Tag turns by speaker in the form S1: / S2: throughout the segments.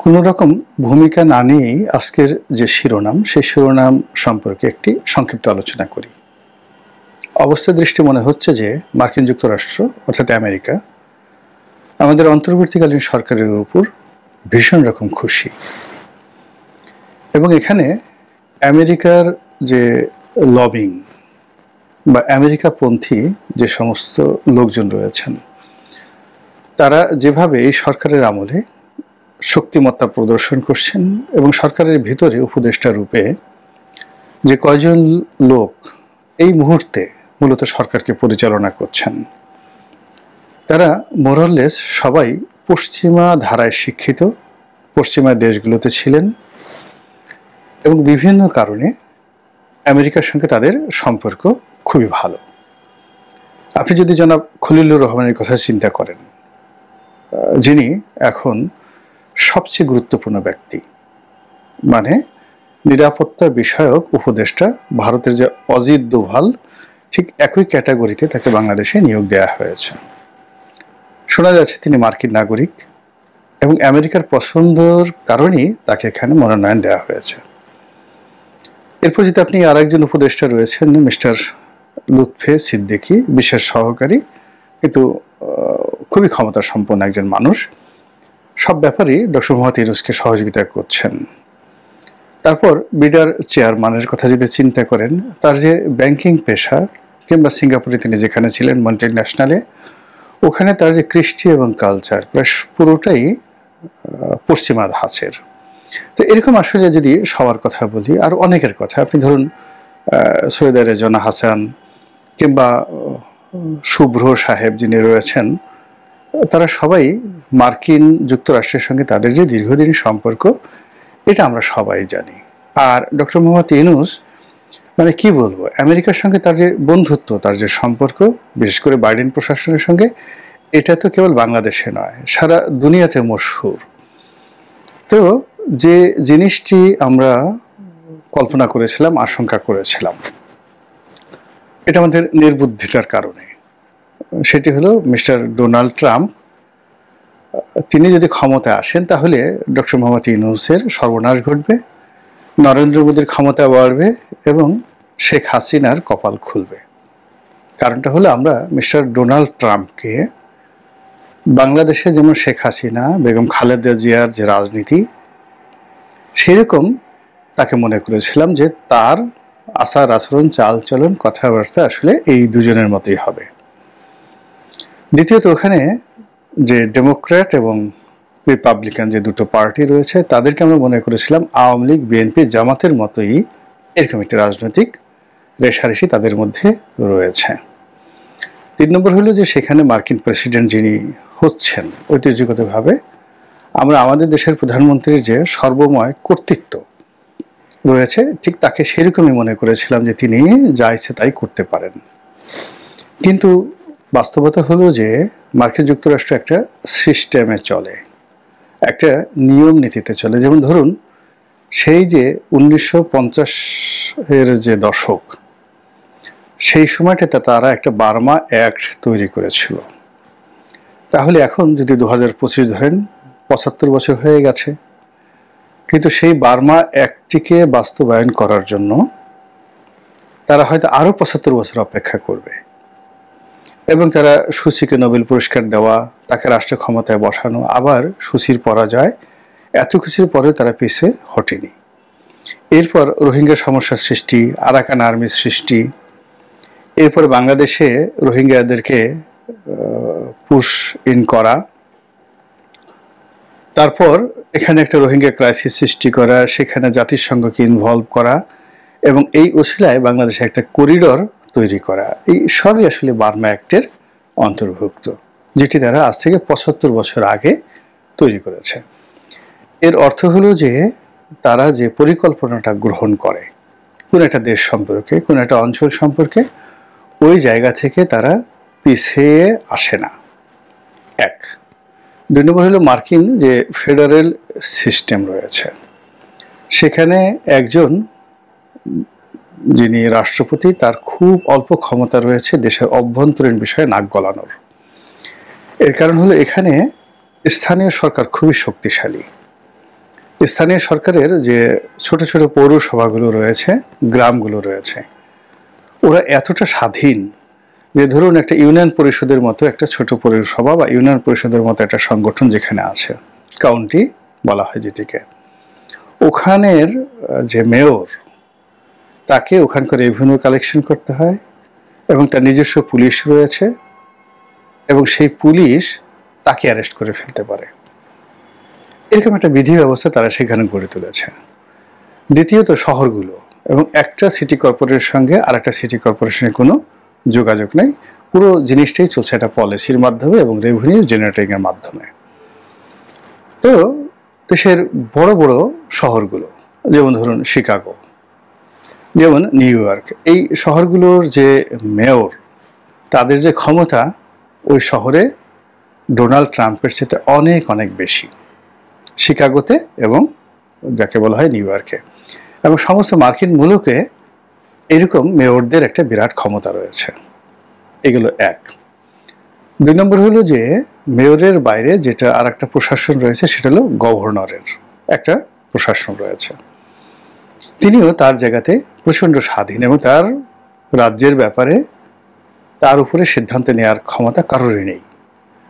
S1: কোনো রকম ভূমিকা না নিয়েই আজকের যে শিরোনাম, সেই শিরোনাম সম্পর্কে একটি সংক্ষিপ্ত আলোচনা করি। অবস্থা দৃষ্টি মনে হচ্ছে যে মার্কিন যুক্তরাষ্ট্র অর্থাৎ আমেরিকা আমাদের অন্তর্বর্তীকালীন সরকারের উপর ভীষণ রকম খুশি, এবং এখানে আমেরিকার যে লবিং বা আমেরিকাপন্থী যে সমস্ত লোকজন রয়েছেন, তারা যেভাবে এই সরকারের আমলে শক্তিমত্তা প্রদর্শন করছেন এবং সরকারের ভিতরে উপদেষ্টা রূপে যে কয়জন লোক এই মুহূর্তে মূলত সরকারকে পরিচালনা করছেন, তারা মোরলেস সবাই পশ্চিমা ধারায় শিক্ষিত, পশ্চিমা দেশগুলোতে ছিলেন এবং বিভিন্ন কারণে আমেরিকার সঙ্গে তাদের সম্পর্ক খুবই ভালো। আপনি যদি জনাব খলিলুর রহমানের কথা চিন্তা করেন, যিনি এখন সবচেয়ে গুরুত্বপূর্ণ ব্যক্তি, মানে নিরাপত্তা বিষয়ক উপদেষ্টা, ভারতের যে অজিত দোভাল, ঠিক একই ক্যাটাগরিতে তাকে বাংলাদেশে নিয়োগ দেওয়া হয়েছে। শোনা যাচ্ছে তিনি মার্কিন নাগরিক এবং আমেরিকার পছন্দর কারণেই তাকে এখানে মনোনয়ন দেওয়া হয়েছে। এরপর যদি আপনি আরেকজন উপদেষ্টা রয়েছেন মিস্টার লুৎফে সিদ্দিকী, বিশেষ সহকারী, কিন্তু খুবই ক্ষমতা সম্পন্ন একজন মানুষ, সব ব্যাপারেই ডক্টর মোহাম্মদ ইউনূসকে সহযোগিতা করছেন। তারপর বিডার চেয়ারম্যানের কথা যদি চিন্তা করেন, তার যে ব্যাংকিং পেশা, কিংবা সিঙ্গাপুরে তিনি যেখানে ছিলেন মন্টেগ ন্যাশনালে, ওখানে তার যে কৃষ্টি এবং কালচার প্রায় পুরোটাই পশ্চিমা ধাঁচের। তো এরকম আসলে যদি সবার কথা বলি, আর অনেকের কথা, আপনি ধরুন সৈয়দা রেজওয়ানা হাসান কিংবা শুভ্র সাহেব যিনি রয়েছেন, তারা সবাই মার্কিন যুক্তরাষ্ট্রের সঙ্গে তাদের যে দীর্ঘদিন সম্পর্ক, এটা আমরা সবাই জানি। আর ডক্টর মোহাম্মদ ইউনূস, মানে কি বলবো, আমেরিকার সঙ্গে তার যে বন্ধুত্ব, তার যে সম্পর্ক, বিশেষ করে বাইডেন প্রশাসনের সঙ্গে, এটা তো কেবল বাংলাদেশে নয়, সারা দুনিয়াতে মশহুর। তো যে জিনিসটি আমরা কল্পনা করেছিলাম, আশঙ্কা করেছিলাম, এটা আমাদের নির্বুদ্ধিতার কারণে, সেটি হলো মিস্টার ডোনাল্ড ট্রাম্প, তিনি যদি ক্ষমতায় আসেন তাহলে ডক্টর মোহাম্মদ ইউনূসের সর্বনাশ ঘটবে, নরেন্দ্র মোদীর ক্ষমতা বাড়বে এবং শেখ হাসিনার কপাল খুলবে। কারণটা হলো, আমরা মিস্টার ডোনাল্ড ট্রাম্পকে বাংলাদেশে যেমন শেখ হাসিনা, বেগম খালেদা জিয়ার যে রাজনীতি, সেরকম তাকে মনে করেছিলাম যে তার আচার আচরণ, চালচলন, কথাবার্তা আসলে এই দুজনের মতোই হবে। দ্বিতীয়ত, ওখানে যে ডেমোক্র্যাট এবং রিপাবলিকান যে দুটো পার্টি রয়েছে, তাদেরকে আমরা মনে করেছিলাম আওয়ামী লীগ, বিএনপি, জামাতের মতোই এরকম একটি রাজনৈতিক রেষারেষি তাদের মধ্যে রয়েছে। 3 নম্বর হলো যে সেখানে মার্কিন প্রেসিডেন্ট যিনি হচ্ছেন, ঐতিহ্যগতভাবে আমরা আমাদের দেশের প্রধানমন্ত্রীর যে সর্বময় কর্তৃত্ব রয়েছে, ঠিক তাকে সেরকমই মনে করেছিলাম যে তিনি যা ইচ্ছে তাই করতে পারেন। কিন্তু বাস্তবতা হলো যে মার্কিন যুক্তরাষ্ট্র একটা সিস্টেমে চলে, একটা নিয়ম নীতিতে চলে। যেমন ধরুন, সেই যে 1950-এর যে দশক, সেই সময়টাতে তারা একটা বার্মা অ্যাক্ট তৈরি করেছিল। তাহলে এখন যদি 2025 ধরেন, 75 বছর হয়ে গেছে, কিন্তু সেই বার্মা অ্যাক্টটিকে বাস্তবায়ন করার জন্য তারা হয়তো আরও 75 বছর অপেক্ষা করবে, এবং তারা সুচিকে নোবেল পুরস্কার দেওয়া, তাকে রাষ্ট্র ক্ষমতায় বসানো, আবার সুচির পরাজয়, এত কিছুর পরেও তারা পিছে হটেনি। এরপর রোহিঙ্গা সমস্যার সৃষ্টি, আরাকান আর্মির সৃষ্টি, এরপর বাংলাদেশে রোহিঙ্গাদেরকে পুশ ইন করা, তারপর এখানে একটা রোহিঙ্গা ক্রাইসিস সৃষ্টি করা, সেখানে জাতিসংঘকে ইনভলভ করা, এবং এই ওসিলায় বাংলাদেশে একটা করিডর তৈরি করা, এই সবই আসলে বার্মা অ্যাক্টের অন্তর্ভুক্ত, যেটি তারা আজ থেকে 75 বছর আগে তৈরি করেছে। এর অর্থ হলো যে তারা যে পরিকল্পনাটা গ্রহণ করে কোন একটা দেশ সম্পর্কে, কোন একটা অঞ্চল সম্পর্কে, ওই জায়গা থেকে তারা পিছিয়ে আসে না। 1। 2 নম্বর হলো মার্কিন যে ফেডারেল সিস্টেম রয়েছে, সেখানে একজন যিনি রাষ্ট্রপতি, তার খুব অল্প ক্ষমতা রয়েছে দেশের অভ্যন্তরীণ বিষয়ে নাক গলানোর। এর কারণ হলো এখানে স্থানীয় সরকার খুবই শক্তিশালী, স্থানীয় সরকারের যে ছোট ছোট পৌরসভাগুলো রয়েছে, গ্রামগুলো রয়েছে, ওরা এতটা স্বাধীন যে ধরুন একটা ইউনিয়ন পরিষদের মতো একটা ছোট পৌরসভা বা ইউনিয়ন পরিষদের মতো একটা সংগঠন যেখানে আছে, কাউন্টি বলা হয় যেটিকে, ওখানের যে মেয়র, তাকে ওখানকার রেভিনিউ কালেকশন করতে হয় এবং তার নিজস্ব পুলিশ রয়েছে এবং সেই পুলিশ তাকে অ্যারেস্ট করে ফেলতে পারে। এরকম একটা বিধি ব্যবস্থা তারা সেখানে গড়ে তুলেছে। দ্বিতীয়ত শহরগুলো, এবং একটা সিটি কর্পোরেশনের সঙ্গে আর একটা সিটি কর্পোরেশনের কোনো যোগাযোগ নেই, পুরো জিনিসটাই চলছে একটা পলিসির মাধ্যমে এবং রেভিনিউ জেনারেটিং এর মাধ্যমে। তো দেশের বড় বড় শহরগুলো, যেমন ধরুন শিকাগো, যেমন নিউ ইয়র্ক, এই শহরগুলোর যে মেয়র, তাদের যে ক্ষমতা ওই শহরে ডোনাল্ড ট্রাম্পের চেয়ে অনেক অনেক বেশি, শিকাগোতে এবং যাকে বলা হয় নিউ ইয়র্কে। এবং সমস্ত মার্কিন মুলুকে এরকম মেয়রদের একটা বিরাট ক্ষমতা রয়েছে। এগুলো এক। 2 নম্বর হলো যে মেয়রের বাইরে যেটা আর একটা প্রশাসন রয়েছে, সেটা হলো গভর্নরের একটা প্রশাসন রয়েছে। তিনিও তার জায়গাতে প্রচণ্ড স্বাধীন এবং তার রাজ্যের ব্যাপারে তার উপরে সিদ্ধান্ত নেওয়ার ক্ষমতা কারোরই নেই।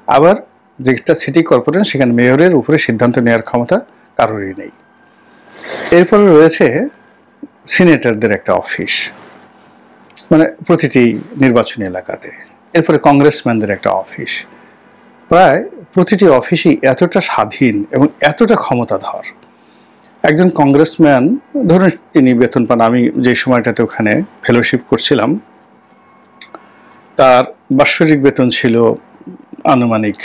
S1: আবার যেটা সিটি কর্পোরেশন, সেখানে মেয়রের উপরে সিদ্ধান্ত নেওয়ার ক্ষমতা কারোরই নেই। এরপরে রয়েছে সিনেটরদের একটা অফিস, মানে প্রতিটি নির্বাচনী এলাকাতে। এরপরে কংগ্রেসম্যানদের একটা অফিস। প্রায় প্রতিটি অফিসই এতটা স্বাধীন এবং এতটা ক্ষমতাধর। একজন কংগ্রেসম্যান ধরুন তিনি বেতন পান, আমি যে সময়টাতে ওখানে ফেলোশিপ করছিলাম তার বাৎসরিক বেতন ছিল আনুমানিক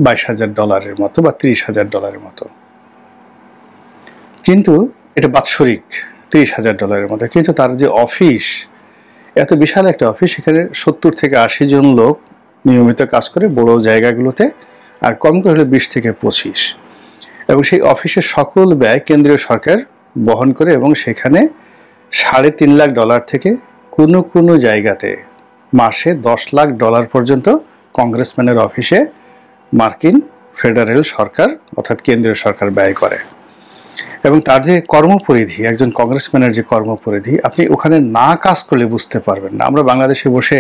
S1: $22,000 মতো বা $30,000 মতো, কিন্তু এটা বাৎসরিক $30,000 মতো। কিন্তু তার যে অফিস, এত বিশাল একটা অফিস, সেখানে 70 থেকে 80 জন লোক নিয়মিত কাজ করে বড় জায়গাগুলোতে, আর কম করে হলে 20 থেকে 25। এবং সেই অফিসের সকল ব্যয় কেন্দ্রীয় সরকার বহন করে এবং সেখানে $3.5 লাখ থেকে কোনো কোনো জায়গাতে মাসে $10 লাখ পর্যন্ত কংগ্রেসম্যানের অফিসে মার্কিন ফেডারেল সরকার অর্থাৎ কেন্দ্রীয় সরকার ব্যয় করে। এবং তার যে কর্মপরিধি, একজন কংগ্রেসম্যানের যে কর্মপরিধি, আপনি ওখানে না কাজ করলে বুঝতে পারবেন না। আমরা বাংলাদেশে বসে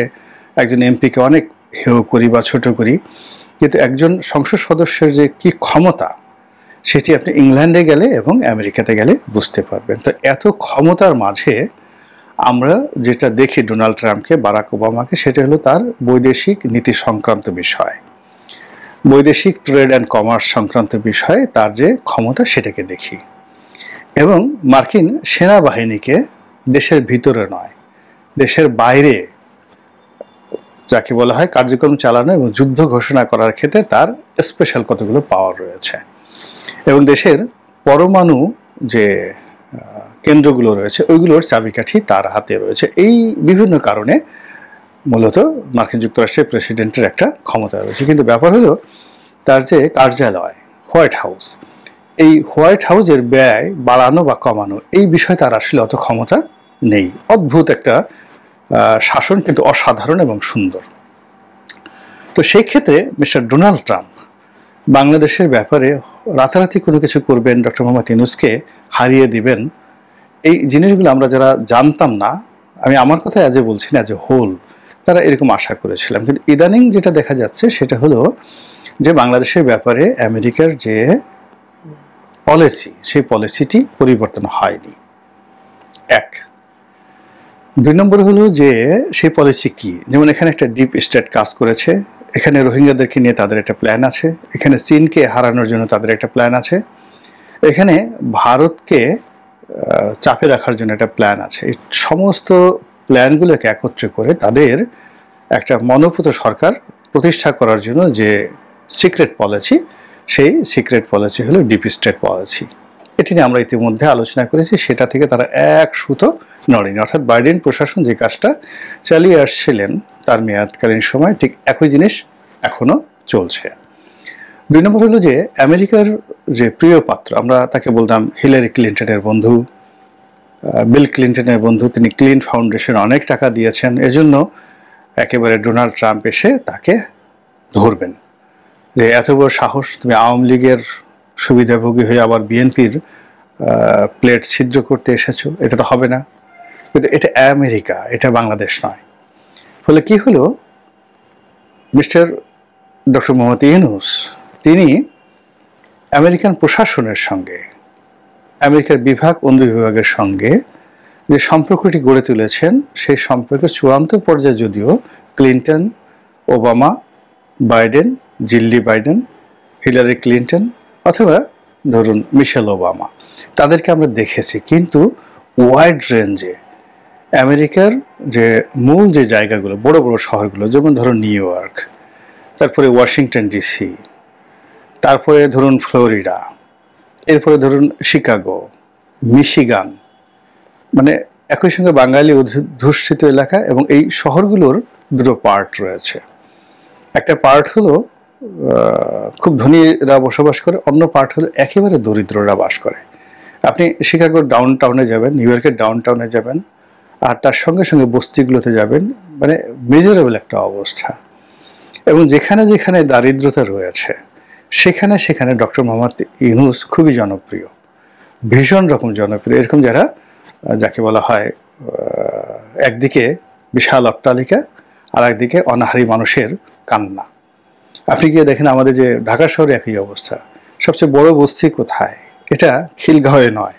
S1: একজন এমপিকে অনেক হেয় করি বা ছোট করি, কিন্তু একজন সংসদ সদস্যের যে কি ক্ষমতা, সেটি আপনি ইংল্যান্ডে গেলে এবং আমেরিকাতে গেলে বুঝতে পারবেন। তো এত ক্ষমতার মাঝে আমরা যেটা দেখি ডোনাল্ড ট্রাম্পকে, বারাক ওবামাকে, সেটা হলো তার বৈদেশিক নীতি সংক্রান্ত বিষয়, বৈদেশিক ট্রেড অ্যান্ড কমার্স সংক্রান্ত বিষয়ে তার যে ক্ষমতা, সেটাকে দেখি। এবং মার্কিন সেনাবাহিনীকে দেশের ভিতরে নয়, দেশের বাইরে যাকে বলা হয় কার্যক্রম চালানো এবং যুদ্ধ ঘোষণা করার ক্ষেত্রে তার স্পেশাল কতগুলো পাওয়ার রয়েছে। এবং দেশের পরমাণু যে কেন্দ্রগুলো রয়েছে, ওইগুলোর চাবিকাঠি তার হাতে রয়েছে। এই বিভিন্ন কারণে মূলত মার্কিন যুক্তরাষ্ট্রের প্রেসিডেন্টের একটা ক্ষমতা রয়েছে। কিন্তু ব্যাপার হলো তার যে কার্যালয় হোয়াইট হাউস, এই হোয়াইট হাউসের ব্যয় বাড়ানো বা কমানো, এই বিষয়ে তার আসলে অত ক্ষমতা নেই। অদ্ভুত একটা শাসন, কিন্তু অসাধারণ এবং সুন্দর। তো সেই ক্ষেত্রে মিস্টার ডোনাল্ড ট্রাম্প বাংলাদেশের ব্যাপারে রাতারাতি কোনো কিছু করবেন, ডক্টর মোহাম্মদ ইউনূসকে হারিয়ে দিবেন, এই জিনিসগুলো আমরা যারা জানতাম না, আমি আমার কথা আজও বলছি না, যে হোল তারা এরকম আশা করেছিলাম। কিন্তু ইদানিং যেটা দেখা যাচ্ছে সেটা হলো যে বাংলাদেশের ব্যাপারে আমেরিকার যে পলিসি, সেই পলিসিটি পরিবর্তন হয়নি। 1। 2 নম্বর হলো যে সেই পলিসি কি, যেমন এখানে একটা ডিপ স্টেট কাজ করেছে, এখানে রোহিঙ্গাদেরকে নিয়ে তাদের একটা প্ল্যান আছে, এখানে চীনকে হারানোর জন্য তাদের একটা প্ল্যান আছে, এখানে ভারতকে চাপে রাখার জন্য একটা প্ল্যান আছে। এই সমস্ত প্ল্যানগুলোকে একত্র করে তাদের একটা মনোপুত সরকার প্রতিষ্ঠা করার জন্য যে সিক্রেট পলিসি, সেই সিক্রেট পলিসি হলো ডিপ স্টেট পলিসি। এটি নিয়ে আমরা ইতিমধ্যে আলোচনা করেছি, সেটা থেকে তারা এক সুতো নড়েনি। অর্থাৎ বাইডেন প্রশাসন যে কাজটা চালিয়ে আসছিলেন তার মেয়াদকালীন সময়, ঠিক একই জিনিস এখনো চলছে। 2 নম্বর হলো যে আমেরিকার যে প্রিয় পাত্র, আমরা তাকে বলতাম হিলারি ক্লিন্টনের বন্ধু, বিল ক্লিন্টনের বন্ধু, তিনি ক্লিন ফাউন্ডেশন অনেক টাকা দিয়েছেন, এজন্য একেবারে ডোনাল্ড ট্রাম্প এসে তাকে ধরবেন যে এত বড় সাহস, তুমি আওয়ামী লীগের সুবিধাভোগী হয়ে আবার বিএনপির প্লেট ছিদ্র করতে এসেছো, এটা তো হবে না। কিন্তু এটা আমেরিকা, এটা বাংলাদেশ নয়। ফলে কি হলো, মিস্টার ডক্টর মোহাম্মদ ইউনূস তিনি আমেরিকান প্রশাসনের সঙ্গে, আমেরিকার বিভাগ অন্য বিভাগের সঙ্গে যে সম্পর্কটি গড়ে তুলেছেন, সেই সম্পর্কের চূড়ান্ত পর্যায়ে যদিও Clinton, Obama, Biden, Jill Biden, Hillary Clinton অথবা ধরুন মিশেল ওবামা, তাদেরকে আমরা দেখেছি। কিন্তু ওয়াইড রেঞ্জে আমেরিকার যে মূল যে জায়গাগুলো, বড় বড় শহরগুলো, যেমন ধরুন নিউ ইয়র্ক, তারপরে ওয়াশিংটন ডিসি, তারপরে ধরুন ফ্লোরিডা, এরপরে ধরুন শিকাগো, মিশিগান, মানে একই সঙ্গে বাঙালি অধ্যুষিত এলাকা। এবং এই শহরগুলোর দুটো পার্ট রয়েছে। একটা পার্ট হলো খুব ধনীরা বসবাস করে, অন্য পার্ট হলো একেবারে দরিদ্ররা বাস করে। আপনি শিকাগোর ডাউন টাউনে যাবেন, নিউ ইয়র্কের ডাউন টাউনে যাবেন, আর তার সঙ্গে সঙ্গে বস্তিগুলোতে যাবেন, মানে মেজারেবল একটা অবস্থা। এবং যেখানে যেখানে দারিদ্রতা রয়েছে সেখানে সেখানে ডক্টর মোহাম্মদ ইউনূস খুবই জনপ্রিয়, ভীষণ রকম জনপ্রিয়। এরকম যারা, যাকে বলা হয় একদিকে বিশাল অট্টালিকা আর একদিকে অনাহারী মানুষের কান্না। আপনি গিয়ে দেখেন আমাদের যে ঢাকা শহরে একই অবস্থা। সবচেয়ে বড় বস্তি কোথায়? এটা খিলগাঁওয়ে নয়,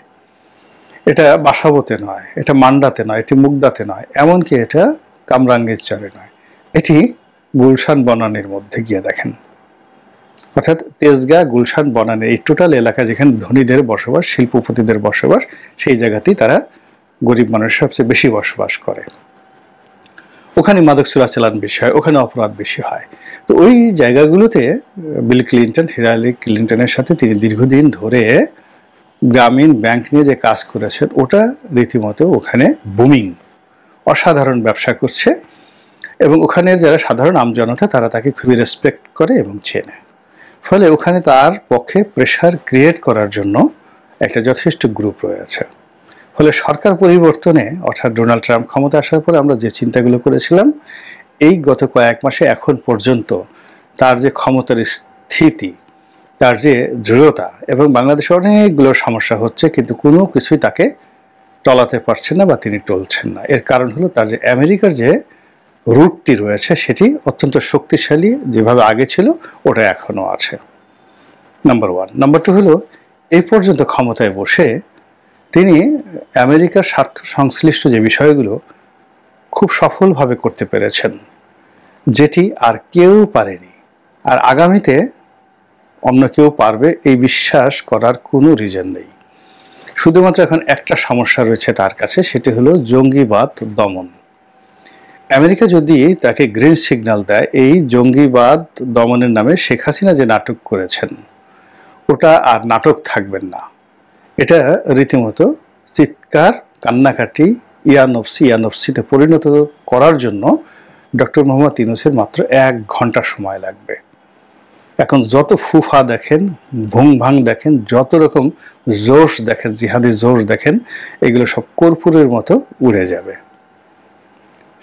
S1: এটা বাসাবোতে নয়, এটা মান্ডাতে নয়, এটি মুগদাতে নয়, এমনকি এটা কামরাঙ্গীর চরে নয়, এটি গুলশান বনানীর মধ্যে গিয়ে দেখেন। অর্থাৎ তেজগাঁ, গুলশান, বনানী, এই টোটাল এলাকা যেখানে ধনীদের বসবাস, শিল্পপতিদের বসবাস, সেই জায়গাতেই তারা গরিব মানুষ সবচেয়ে বেশি বসবাস করে। ওখানে মাদক চোরাচালান বেশি হয়, ওখানে অপরাধ বেশি হয়। তো ওই জায়গাগুলোতে বিল ক্লিন্টন, হিলারি ক্লিন্টনের সাথে তিনি দীর্ঘদিন ধরে গ্রামীণ ব্যাংক নিয়ে যে কাজ করেছেন, ওটা রীতিমতো ওখানে বুমিং, অসাধারণ ব্যবসা করছে। এবং ওখানের যারা সাধারণ আমজনতা তারা তাকে খুবই রেসপেক্ট করে এবং চেনে। ফলে ওখানে তার পক্ষে প্রেশার ক্রিয়েট করার জন্য একটা যথেষ্ট গ্রুপ রয়েছে। ফলে সরকার পরিবর্তনে, অর্থাৎ ডোনাল্ড ট্রাম্প ক্ষমতা আসার পরে আমরা যে চিন্তাগুলো করেছিলাম, এই গত কয়েক মাসে এখন পর্যন্ত তার যে ক্ষমতার স্থিতি, তার যে দৃঢ়তা, এবং বাংলাদেশে অনেকগুলো সমস্যা হচ্ছে কিন্তু কোনো কিছুই তাকে টলাতে পারছেন না বা তিনি টলছেন না। এর কারণ হলো তার যে আমেরিকার যে রুটটি রয়েছে সেটি অত্যন্ত শক্তিশালী, যেভাবে আগে ছিল ওটা এখনও আছে, নাম্বার ওয়ান। নাম্বার টু হলো এই পর্যন্ত ক্ষমতায় বসে তিনি আমেরিকার স্বার্থ সংশ্লিষ্ট যে বিষয়গুলো খুব সফলভাবে করতে পেরেছেন, যেটি আর কেউ পারেনি, আর আগামীতে অন্য কেউ পারবে এই বিশ্বাস করার কোনো রিজন নেই। শুধুমাত্র এখন একটা সমস্যা রয়েছে তার কাছে, সেটি হলো জঙ্গিবাদ দমন। আমেরিকা যদি তাকে গ্রিন সিগন্যাল দেয়, এই জঙ্গিবাদ দমনের নামে শেখ হাসিনা যে নাটক করেছেন ওটা আর নাটক থাকবেন না। এটা রীতিমতো চিৎকার, কান্নাকাটি, ইয়ানফসিতে পরিণত করার জন্য ডক্টর মোহাম্মদ ইউনূসের মাত্র 1 ঘন্টা সময় লাগবে। এখন যত ফুফা দেখেন, ভুং ভাং দেখেন, যত রকম জোশ দেখেন, জিহাদি জোশ দেখেন, এগুলো সব কর্পূরের মতো উড়ে যাবে।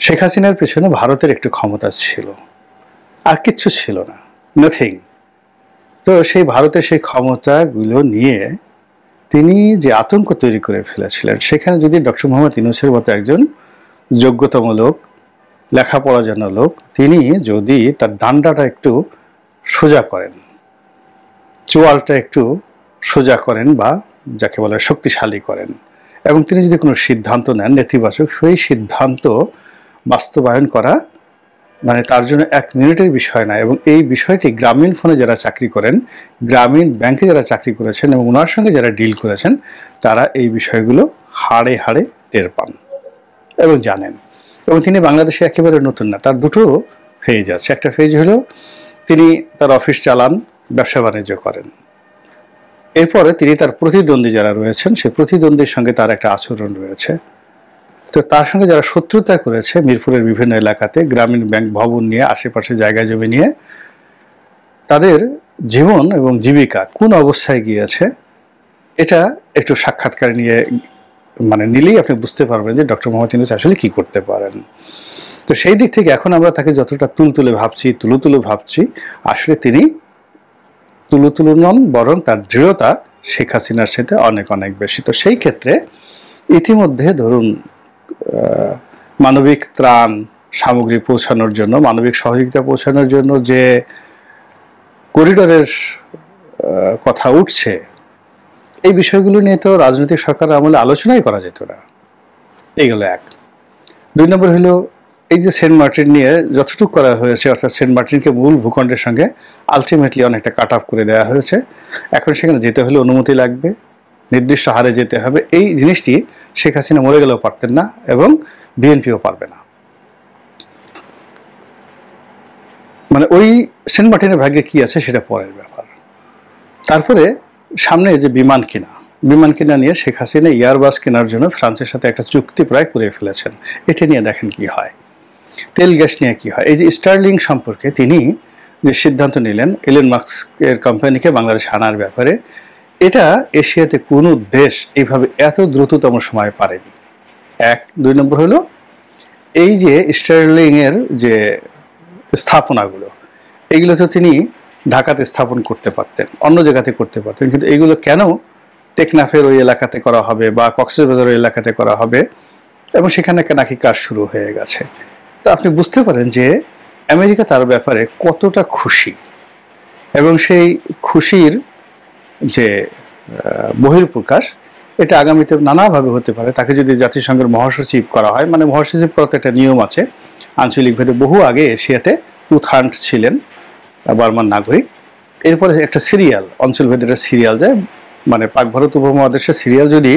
S1: শেখ হাসিনার পেছনে ভারতের একটু ক্ষমতা ছিল, আর কিচ্ছু ছিল না, নাথিং। তো সেই ভারতের সেই ক্ষমতাগুলো নিয়ে তিনি যে আতঙ্ক তৈরি করে ফেলেছিলেন, সেখানে যদি ডক্টর মোহাম্মদ ইউনূসের মতো একজন যোগ্যতম লোক, লেখাপড়া জানা লোক, তিনি যদি তার ডান্ডাটা একটু সোজা করেন, চোয়ালটা একটু সোজা করেন, বা যাকে বলে শক্তিশালী করেন, এবং তিনি যদি কোনো সিদ্ধান্ত নেন নেতিবাচক, সেই সিদ্ধান্ত বাস্তবায়ন করা মানে তার জন্য 1 মিনিটের বিষয় না। এবং এই বিষয়টি গ্রামীণ ফোনে যারা চাকরি করেন, গ্রামীণ ব্যাংকে যারা চাকরি করেছেন এবং ওনার সঙ্গে যারা ডিল করেছেন, তারা এই বিষয়গুলো হাড়ে হাড়ে টের পান এবং জানেন। এবং তিনি বাংলাদেশে একেবারে নতুন না, তার দুটো ফেজ আছে। একটা ফেজ হলো তিনি তার অফিস চালান, ব্যবসা বাণিজ্য করেন, এরপরে তিনি তার প্রতিদ্বন্দ্বী যারা রয়েছেন সেই প্রতিদ্বন্দ্বীর সঙ্গে তার একটা আচরণ রয়েছে। তো তার সঙ্গে যারা শত্রুতা করেছে মিরপুরের বিভিন্ন এলাকাতে, গ্রামীণ ব্যাংক ভবন নিয়ে, আশেপাশে জায়গা জমি নিয়ে, তাদের জীবন এবং জীবিকা কোন অবস্থায় গিয়েছে, এটা একটু সাক্ষাৎকার নিয়ে মানে নিলেই আপনি বুঝতে পারবেন যে ডক্টর মোহাম্মদ ইউনূস আসলে কি করতে পারেন। তো সেই দিক থেকে এখন আমরা তাকে যতটা তুলতুলে ভাবছি, তুলো ভাবছি, আসলে তিনি তুলু নন, বরং তার দৃঢ়তা শেখ হাসিনার সাথে অনেক অনেক বেশি। তো সেই ক্ষেত্রে ইতিমধ্যে ধরুন মানবিক ত্রাণ সামগ্রী পৌঁছানোর জন্য, মানবিক সহযোগিতা পৌঁছানোর জন্য যে করিডোরের কথা উঠছে, এই বিষয়গুলো নিয়ে তো রাজনৈতিক সরকার আমলে আলোচনাই করা যেত না। এইগুলো এক। 2 নম্বর হলো এই যে সেন্ট মার্টিন নিয়ে যতটুকু করা হয়েছে, অর্থাৎ সেন্ট মার্টিনকে মূল ভূখণ্ডের সঙ্গে আলটিমেটলি অনেকটা কাট অফ করে দেওয়া হয়েছে। এখন সেখানে যেতে হলে অনুমতি লাগবে, নির্দিষ্ট হারে যেতে হবে। এই জিনিসটি শেখ হাসিনা মরে গেলেও পারতেন না, এবং বিএনপিও পারবে না। মানে ওই সেন্ট মার্টিনের ভাগ্যে কি আছে সেটা পরের ব্যাপার। তারপরে সামনে যে বিমান কিনা নিয়ে শেখ হাসিনা এয়ারবাস কেনার জন্য ফ্রান্সের সাথে একটা চুক্তি প্রায় করে ফেলেছেন। এটা নিয়ে দেখেন কি হয়। তেল গ্যাস নিয়ে কি হয়। এই যে স্টার্লিং সম্পর্কে তিনি যে সিদ্ধান্ত নিলেন এলন মাস্কের কোম্পানিকে বাংলাদেশে আনার ব্যাপারে, এটা এশিয়াতে কোনো দেশ এইভাবে এত দ্রুততম সময়ে পারেনি। 1। 2 নম্বর হলো এই যে স্টার্লিং এর যে স্থাপনাগুলো, এগুলো তো তিনি ঢাকাতে স্থাপন করতে পারতেন, অন্য জায়গাতে করতে পারতেন, কিন্তু এইগুলো কেন টেকনাফের ওই এলাকাতে করা হবে বা কক্সবাজার ওই এলাকাতে করা হবে, এবং সেখানে নাকি কাজ শুরু হয়ে গেছে। তো আপনি বুঝতে পারেন যে আমেরিকা তার ব্যাপারে কতটা খুশি, এবং সেই খুশির যে বহিঃপ্রকাশ এটা আগামীতে নানাভাবে হতে পারে। তাকে যদি জাতিসংঘের মহাসচিব করা হয়, মানে মহাসচিব করাতে একটা নিয়ম আছে আঞ্চলিক ভেদে, বহু আগে এশিয়াতে টুথ হান্ট ছিলেন বার্মান নাগরিক। এরপরে একটা সিরিয়াল, অঞ্চলভেদে একটা সিরিয়াল যায়, মানে পাক ভারত উপমহাদেশের সিরিয়াল যদি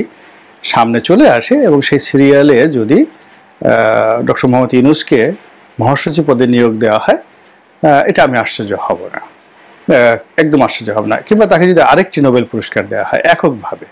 S1: সামনে চলে আসে, এবং সেই সিরিয়ালে যদি ডক্টর মোহাম্মদ ইউনূসকে মহাসচিব পদে নিয়োগ দেওয়া হয়, এটা আমি আশ্চর্য হব না, একদম আশ্চর্য হব না। কিংবা তাকে যদি আরেকটি নোবেল পুরস্কার দেওয়া হয় এককভাবে,